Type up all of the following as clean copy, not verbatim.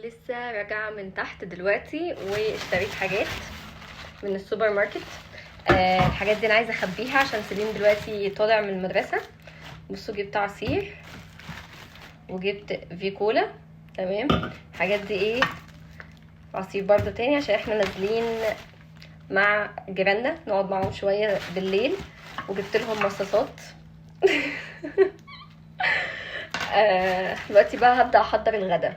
لسه راجعه من تحت دلوقتي واشتريت حاجات من السوبر ماركت. الحاجات دي انا عايزه اخبيها عشان سليم دلوقتي طالع من المدرسه. بصوا جبت عصير وجبت فيكولا. تمام. الحاجات دي ايه؟ عصير برضو تاني عشان احنا نازلين مع جيراننا نقعد معاهم شويه بالليل، وجبت لهم مصاصات. دلوقتي بقى هبدا احضر الغدا.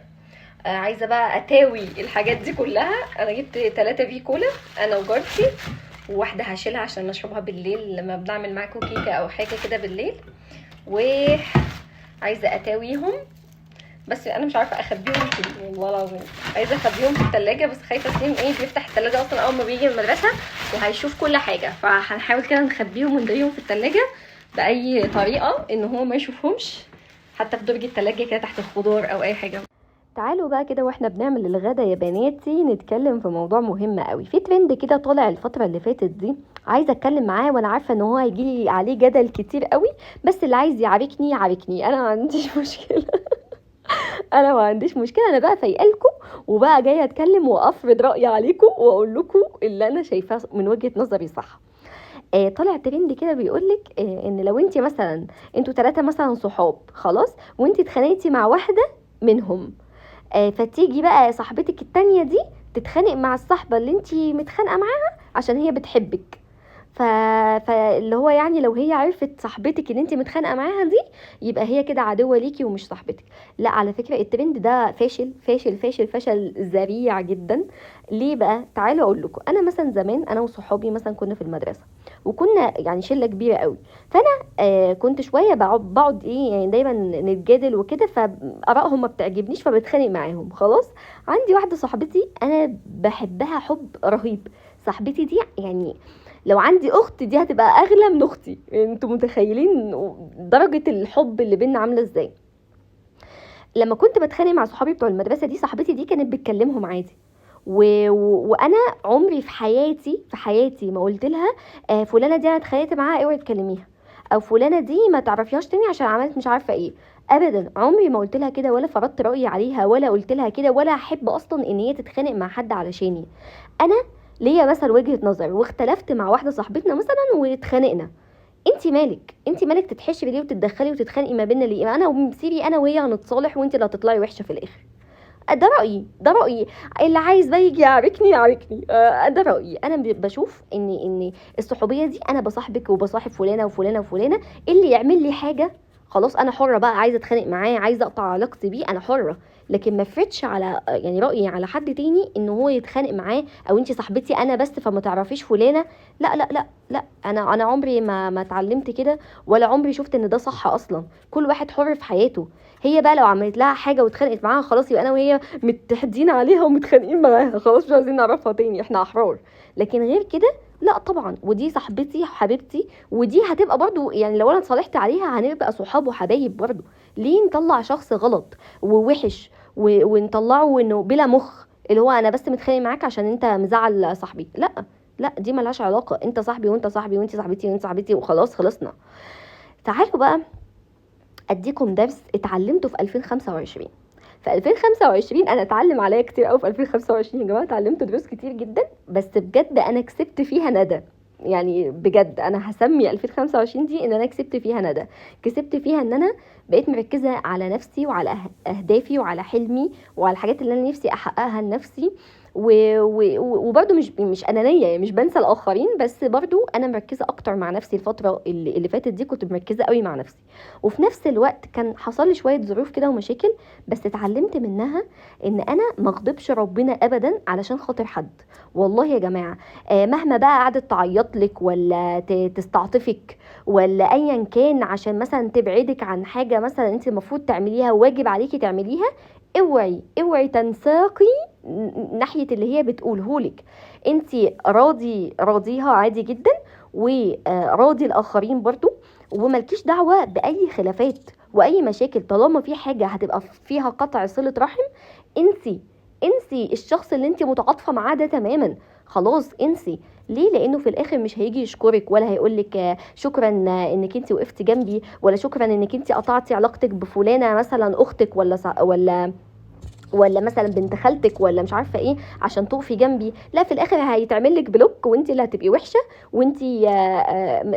عايزه بقى اتاوي الحاجات دي كلها. انا جبت 3 فيكولا انا وجارتي، وواحده هشيلها عشان نشربها بالليل لما بنعمل معاكم كيكه او حاجه كده بالليل. وعايزه اتاويهم، بس انا مش عارفه اخبيهم فين والله العظيم. عايزه اخبيهم في التلاجة، بس خايفه سليم بيفتح التلاجة اصلا اول ما بيجي من المدرسه وهيشوف كل حاجه، فهنحاول كده نخبيهم وندريهم في التلاجة باي طريقه ان هو ما يشوفهمش، حتى في درج التلاجة كده تحت الخضار او اي حاجه. تعالوا بقى كده واحنا بنعمل الغدا يا بناتي نتكلم في موضوع مهم قوي. في ترند كده طالع الفتره اللي فاتت دي، عايزه اتكلم معاه وانا عارفه ان هو هيجي عليه جدل كتير قوي، بس اللي عايز يعاركني يعاركني، انا ما عنديش مشكله. انا ما عنديش مشكله، انا بقى فايقلكم وبقى جايه اتكلم وافرض رايي عليكم واقول لكم اللي انا شايفاه من وجهه نظري صح. طالع ترند كده بيقولك ان لو انت مثلا انتوا 3 مثلا صحاب خلاص، وانت اتخانقتي مع واحده منهم، فتيجي بقى صاحبتك التانية دي تتخانق مع الصاحبة اللي انتي متخانقة معاها عشان هي بتحبك. ف... فاللي هو يعني لو هي عرفت صاحبتك اللي انتي متخانقة معاها دي، يبقى هي كده عدوة ليكي ومش صاحبتك. لا، على فكرة الترند ده فاشل فاشل فاشل فشل ذريع جدا. ليه بقى؟ تعالوا اقول لكم. انا مثلا زمان انا وصحابي مثلا كنا في المدرسة، وكنا يعني شلة كبيرة قوي. كنت شويه بقعد يعني دايما نتجادل وكده، فارائهم ما بتعجبنيش فبتخانق معاهم. خلاص، عندي واحده صاحبتي انا بحبها حب رهيب. صاحبتي دي يعني لو عندي اخت دي هتبقى اغلى من اختي. انتوا متخيلين درجه الحب اللي بينا عامله ازاي؟ لما كنت بتخانق مع صحابي بتوع المدرسه دي، صاحبتي دي كانت بتكلمهم عادي. وانا عمري في حياتي ما قلت لها فلانه دي انا اتخانقت معاها اوعي تكلميها، او فلانه دي ما تعرفيهاش تاني عشان عملت مش عارفه ايه. ابدا، عمري ما قلت لها كده، ولا فرضت رايي عليها، ولا قلت لها كده، ولا احب اصلا ان هي تتخانق مع حد علشاني. انا ليا مثلا وجهه نظر واختلفت مع واحده صاحبتنا مثلا واتخانقنا، انت مالك تتحشري ليه وتتدخلي وتتخانقي ما بيننا ليه؟ انا سيبي انا وهي هنتصالح، وانت اللي هتطلعي وحشه في الاخر. ده رأيي. اللي عايز بقى يجي يعاركني. ده رأيي. انا بشوف ان الصحوبية دي، انا بصاحبك وبصاحب فلانة وفلانة وفلانة، اللي يعمل لي حاجة خلاص انا حرة بقى، عايزة اتخانق معاه، عايزة اقطع علاقتي بيه، انا حرة. لكن ما افرضش على يعني رأيي على حد تاني ان هو يتخانق معاه، او انتي صاحبتي انا بس فما تعرفيش فلانة. لا لا لا لا، انا عمري ما اتعلمت كده، ولا عمري شفت ان ده صح اصلا. كل واحد حر في حياته. هي بقى لو عملت لها حاجه واتخانقت معاها، خلاص يبقى انا وهي متحدين عليها ومتخانقين معاها، خلاص مش عايزين نعرفها تاني، احنا احرار. لكن غير كده لا طبعا. ودي صاحبتي حبيبتي، ودي هتبقى برضو يعني لو انا اتصالحت عليها هنبقى صحاب وحبايب برضو. ليه نطلع شخص غلط ووحش ونطلعه انه بلا مخ، اللي هو انا بس متخانق معاك عشان انت مزعل صاحبي؟ لا لا، دي ملهاش علاقه. انت صاحبي وانت صاحبي، وانت صاحبتي وانت صاحبتي، وخلاص خلصنا. تعالوا بقى اديكم درس اتعلمته في 2025. في 2025 انا اتعلم عليا كتير قوي. في 2025 يا جماعه اتعلمت دروس كتير جدا، بس بجد انا كسبت فيها ندى. يعني بجد انا هسمي 2025 دي ان انا كسبت فيها ندى. كسبت فيها ان انا بقيت مركزه على نفسي وعلى اهدافي وعلى حلمي وعلى الحاجات اللي انا نفسي احققها لنفسي. وبرده مش انانيه، يعني مش بنسى الاخرين، بس برده انا مركزه اكتر مع نفسي. الفتره اللي فاتت دي كنت مركزه قوي مع نفسي. وفي نفس الوقت كان حصل لي شويه ظروف كده ومشاكل، بس اتعلمت منها ان انا ما اغضبش ربنا ابدا علشان خاطر حد. والله يا جماعه، مهما بقى قعدت تعيط لك ولا تستعطفك ولا ايا كان عشان مثلا تبعدك عن حاجه مثلا انت المفروض تعمليها وواجب عليكي تعمليها، اوعي تنساقي ناحيه اللي هي بتقولهولك. انت راضيها عادي جدا، وراضي الاخرين برضو، وملكيش دعوه باي خلافات واي مشاكل طالما في حاجه هتبقى فيها قطع صله رحم. انسي الشخص اللي انت متعاطفه معاه ده تماما. خلاص انسي. ليه؟ لانه في الاخر مش هيجي يشكرك ولا هيقولك شكرا انك انت وقفتي جنبي، ولا شكرا انك انت قطعتي علاقتك بفلانه مثلا اختك ولا ولا مثلا بنت خالتك ولا مش عارفه ايه عشان تقفي جنبي، لا في الاخر هيتعمل لك بلوك وانت اللي هتبقي وحشه، وانت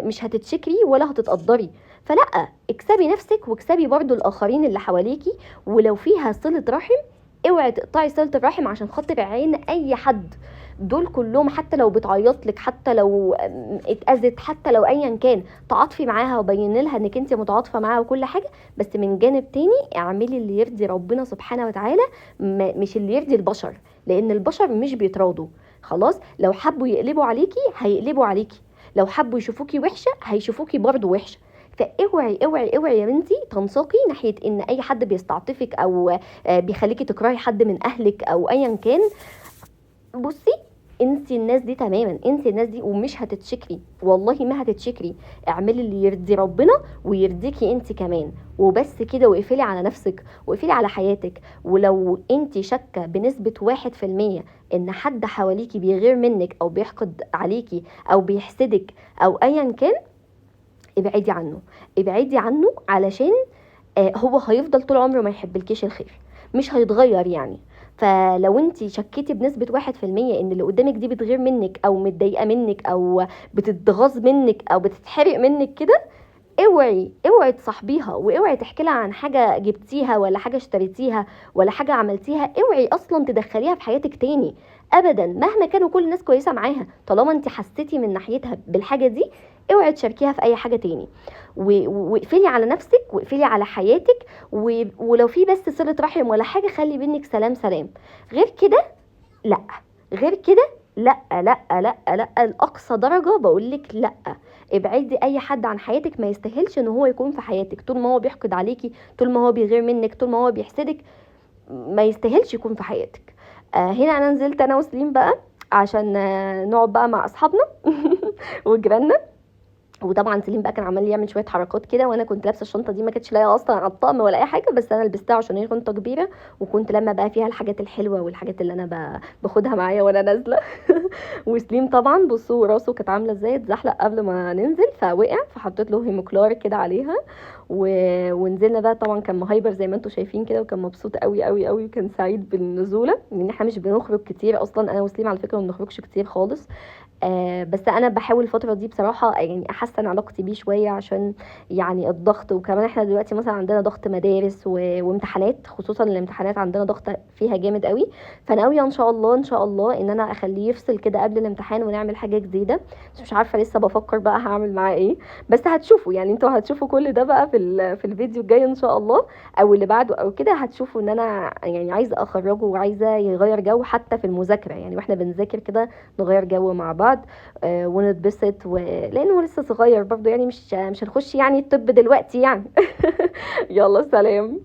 مش هتتشكري ولا هتتقدري. فلا، اكسبي نفسك واكسبي برضو الاخرين اللي حواليكي. ولو فيها صله رحم، اوعي تقطعي صله الرحم عشان خاطر عين اي حد. دول كلهم حتى لو بتعيط لك، حتى لو اتأذت، حتى لو ايا كان، تعاطفي معاها وبين لها انك انت متعاطفه معاها وكل حاجه، بس من جانب تاني اعملي اللي يرضي ربنا سبحانه وتعالى، مش اللي يرضي البشر، لان البشر مش بيتراضوا. خلاص، لو حبوا يقلبوا عليكي هيقلبوا عليكي، لو حبوا يشوفوكي وحشه هيشوفوكي برضو وحشه. فاوعي اوعي اوعي يا بنتي تنساقي ناحيه ان اي حد بيستعطفك او بيخليكي تكرهي حد من اهلك او ايا كان. بصي، انسي الناس دي تماما، انسي الناس دي ومش هتتشكري، والله ما هتتشكري. اعملي اللي يرضي ربنا ويرضيكي انت كمان، وبس كده. واقفلي على نفسك واقفلي على حياتك. ولو انت شاكه بنسبه 1% ان حد حواليكي بيغير منك او بيحقد عليكي او بيحسدك او ايا كان، ابعدي عنه، ابعدي عنه، علشان هو هيفضل طول عمره ما يحبلكيش الخير، مش هيتغير يعني. فلو انت شكيتي بنسبة 1% ان اللي قدامك دي بتغير منك او متضايقة منك او بتتغاظ منك او بتتحرق منك كده، اوعي اوعي تصاحبيها، واوعي تحكي لها عن حاجة جبتيها ولا حاجة اشتريتيها ولا حاجة عملتيها. اوعي اصلا تدخليها في حياتك تاني ابدا، مهما كانوا كل الناس كويسة معاها، طالما انت حسيتي من ناحيتها بالحاجة دي، اوعي تشاركيها في اي حاجة تاني. واقفلي على نفسك واقفلي على حياتك. ولو في بس صلة رحم ولا حاجة، خلي بينك سلام سلام. غير كده لا، غير كده لا لا لا لا، الاقصى درجة بقولك لا. ابعدي اي حد عن حياتك، ما يستاهلش ان هو يكون في حياتك. طول ما هو بيحقد عليكي، طول ما هو بيغير منك، طول ما هو بيحسدك، ما يستاهلش يكون في حياتك. هنا انا نزلت انا وسليم بقى عشان نقعد بقى مع اصحابنا وجيراننا. وطبعا سليم بقى كان عمال يعمل شويه حركات كده، وانا كنت لابسه الشنطه دي ما كانتش لايقه اصلا على الطقم ولا اي حاجه، بس انا لبستها عشان هي شنطه كبيره، وكنت لما بقى فيها الحاجات الحلوه والحاجات اللي انا باخدها معايا وانا نازله. وسليم طبعا بصوا راسه كانت عامله ازاي، اتزحلق قبل ما ننزل فوقع، فحطيت له هيموكلار كده عليها و... ونزلنا بقى. طبعا كان مهايبر زي ما انتم شايفين كده، وكان مبسوط قوي قوي قوي، وكان سعيد بالنزوله، لان احنا مش بنخرج كتير اصلا، انا وسليم على فكره ما بنخرجش كتير خالص. بس انا بحاول الفتره دي بصراحه يعني احسن علاقتي بيه شويه، عشان يعني الضغط. وكمان احنا دلوقتي مثلا عندنا ضغط مدارس وامتحانات، خصوصا الامتحانات عندنا ضغط فيها جامد قوي. فناويه ان شاء الله ان شاء الله ان انا اخليه يفصل كده قبل الامتحان ونعمل حاجه جديده، بس مش عارفه لسه، بفكر بقى هعمل معاه ايه. بس هتشوفوا يعني، انتوا هتشوفوا كل ده بقى في الفيديو الجاي ان شاء الله، او اللي بعده او كده. هتشوفوا ان انا يعني عايزه اخرجه وعايزه يغير جو حتى في المذاكره، يعني واحنا بنذاكر كده نغير جو مع بعض ونتبسط. لانه لسه صغير برضو يعني، مش هنخش يعني الطب دلوقتي يعني. يلا سلام.